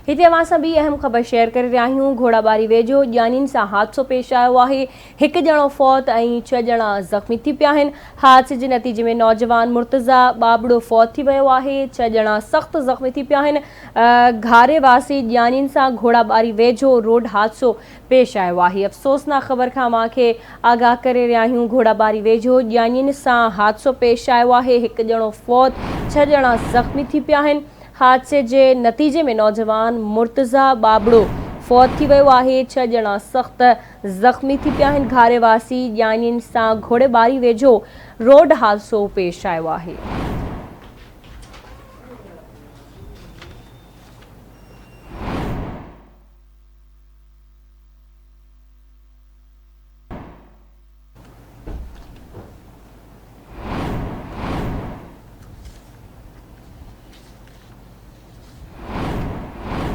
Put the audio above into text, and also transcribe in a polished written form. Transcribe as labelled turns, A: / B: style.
A: हिते अवां सां भी अहम ख़बर शेयर करे रहिया आहियूं। घोड़ाबारी वेझो ॼानियुनि सां हादसो पेश आयो आहे। हिकु ॼणो फौत ऐं 6 ॼणा ज़ख़्मी थी पिया आहिनि। हादसे जे नतीजे में नौजवान मुर्तज़ा बाबड़ो फौत थी वियो आहे। 6 ॼणा सख़्तु ज़ख़्मी थी पिया आहिनि। घारे वासी ॼानियुनि सां घोड़ाबारी वेझो रोड हादसो पेश आयो आहे। अफ़सोसनाक ख़बर खां अव्हांखे आगाह करे रहिया आहियूं। घोड़ाबारी वेझो ॼानियुनि सां हादसो पेश आयो आहे। हिकु ॼणो फौत, 6 ॼणा ज़ख़्मी थी पिया आहिनि। हादसे जे नतीजे में नौजवान मुर्तज़ा बाबड़ो फौत थी वियो आहे। 6 ॼणा सख़्तु ज़ख़्मी थी पिया आहिनि। घारे वासी ॼानियुनि सां घोड़ेबारी वेझो रोड हादसो पेश आयो आहे।